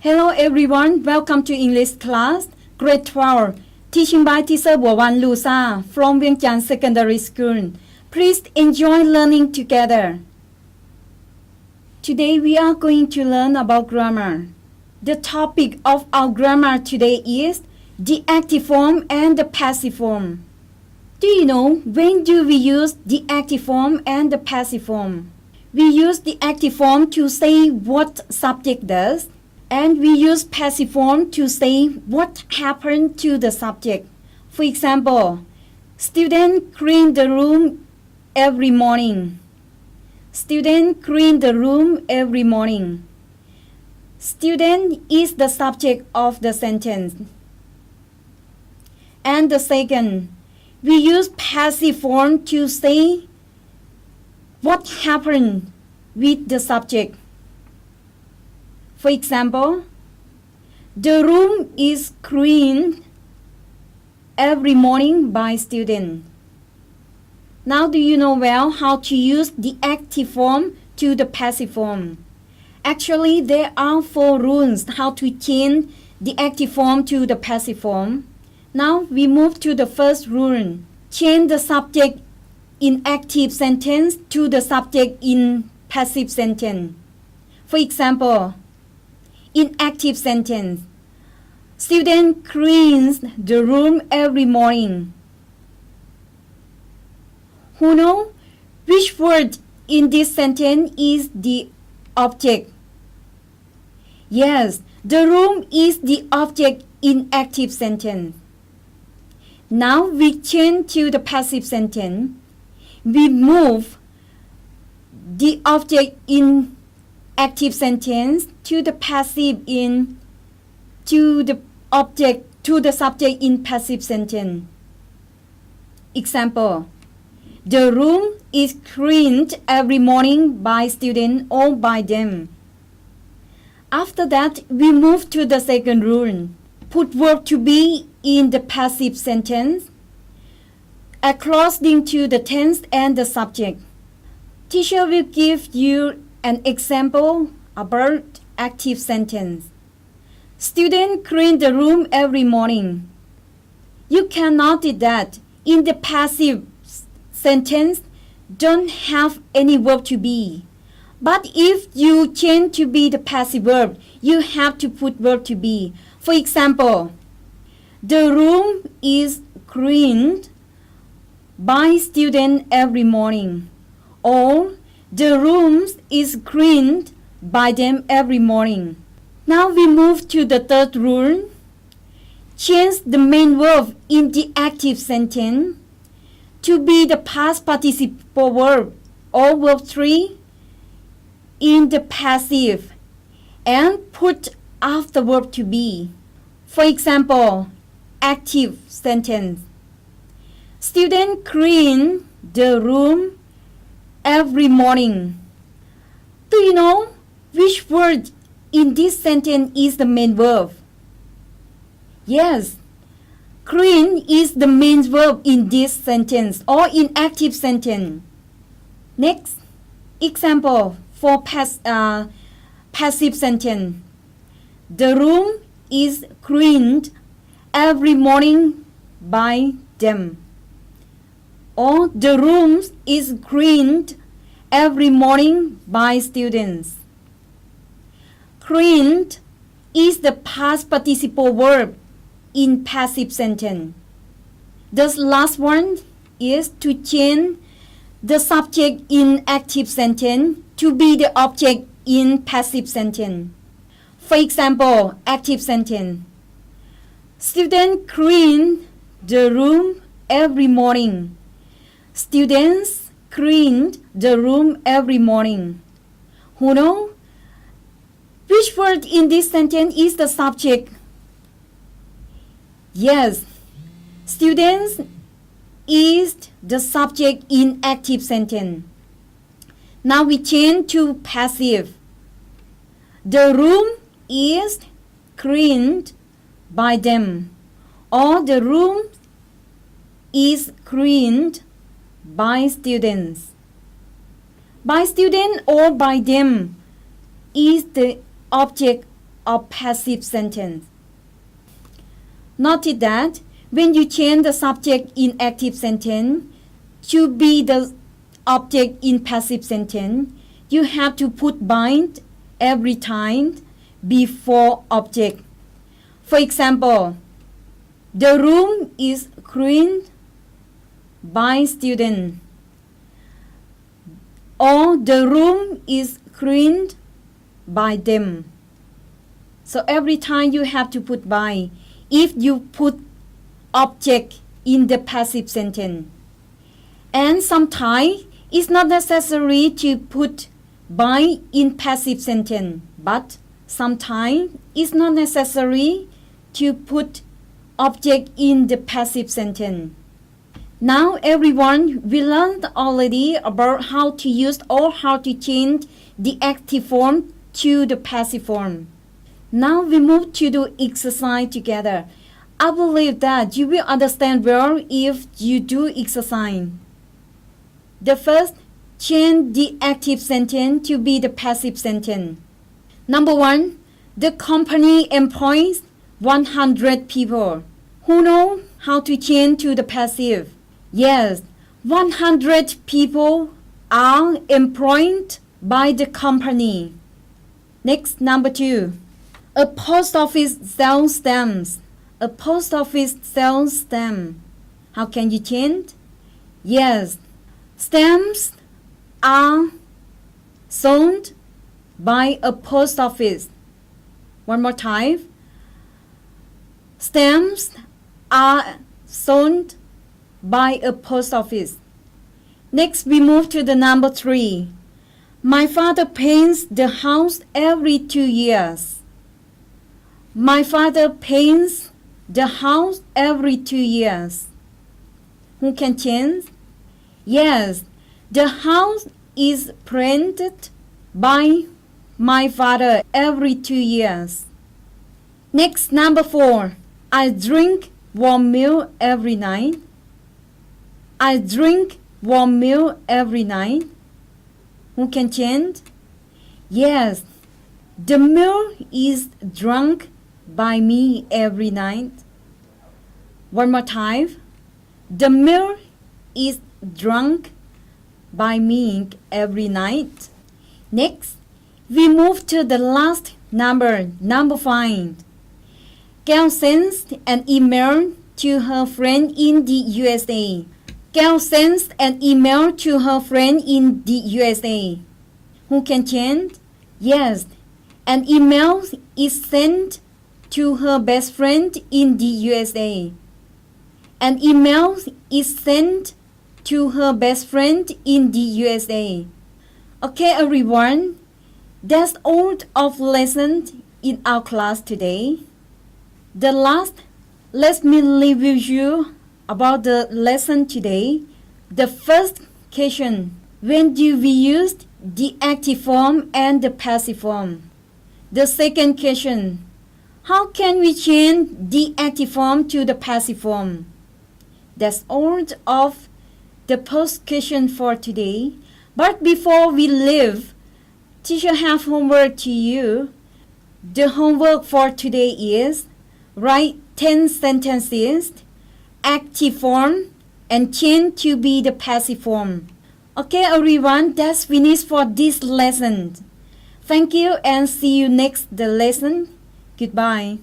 Hello everyone, welcome to English class, grade 12, teaching by teacher Buavanh LUSA from เวียงจันทร์ Secondary School. Please enjoy learning together. Today we are going to learn about grammar. The topic of our grammar today is the active form and the passive form. Do you know when do we use the active form and the passive form? We use the active form to say what subject does.And we use passive form to say what happened to the subject. For example, student clean the room every morning. Student clean the room every morning. Student is the subject of the sentence. And the second, we use passive form to say what happened with the subject.For example, the room is cleaned every morning by student. Now do you know well how to use the active form to the passive form? Actually, there are 4 rules how to change the active form to the passive form. Now we move to the first rule. Change the subject in active sentence to the subject in passive sentence. For example,In active sentence, student cleans the room every morning. Who know which word in this sentence is the object? Yes, the room is the object in active sentence. Now we change to the passive sentence. We move the object in active sentence to the passive in to the object to the subject in passive sentence. Example, the room is cleaned every morning by student or by them. After that, we move to the second rule. Put verb to be in the passive sentence according to the tense and the subject. Teacher will give you.An example about active sentence. Student clean the room every morning. You can notice that in the passive sentence don't have any verb to be. But if you change to be the passive verb, you have to put verb to be. For example, the room is cleaned by student every morning. Or,The room is cleaned by them every morning. Now we move to the third rule. Change the main verb in the active sentence to be the past participle verb or verb 3 in the passive and put after verb to be. For example, active sentence. Student clean the room.Every morning. Do you know which word in this sentence is the main verb? Yes, clean is the main verb in this sentence or in active sentence. Next, example for passive sentence. The room is cleaned every morning by them.Or the room is cleaned every morning by students. Cleaned is the past participle verb in passive sentence. The last one is to change the subject in active sentence to be the object in passive sentence. For example, active sentence. Student clean the room every morning.Students cleaned the room every morning. Who know which word in this sentence is the subject? Yes, students is the subject in active sentence. Now we change to passive. The room is cleaned by them. Or the room is cleaned.by students. By student or by them is the object of passive sentence. Notice that when you change the subject in active sentence to be the object in passive sentence, you have to put bind every time before object. For example, the room is cleaned by student, or the room is cleaned by them. So every time you have to put by if you put object in the passive sentence. And sometimes it's not necessary to put by in passive sentence, but sometimes it's not necessary to put object in the passive sentence. Now everyone we learned already about how to use or how to change the active form to the passive form. Now we move to do exercise together. I believe that you will understand well if you do exercise. The first, change the active sentence to be the passive sentence. Number 1, the company employs 100 people. Who know how to change to the passive? Yes, 100 people are employed by the company. Next, number 2, a post office sells stamps. A post office sells stamps. How can you change? Yes, stamps are sold by a post office. One more time. Stamps are sold by a post office. Next, we move to the number 3. My father paints the house every 2 years. My father paints the house every 2 years. Who can change? Yes, the house is painted by my father every 2 years. Next, number 4. I drink warm milk every night. I drink warm milk every night. Who can change? Yes, the milk is drunk by me every night. One more time. The milk is drunk by me every night. Next, we move to the last number, number 5. Gail sends an email to her friend in the USA. Gail sends an email to her friend in the USA. Who can change? Yes, an email is sent to her best friend in the USA. An email is sent to her best friend in the USA. Okay, everyone, that's all of lessons in our class today. The last, let me review you about the lesson today. The first question, when do we use the active form and the passive form? The second question, how can we change the active form to the passive form? That's all of the post question for today. But before we leave, teacher have homework to you. The homework for today is write 10 sentences, active form, and change to be the passive form. Okay, everyone, that's finished for this lesson. Thank you and see you next the lesson. Goodbye.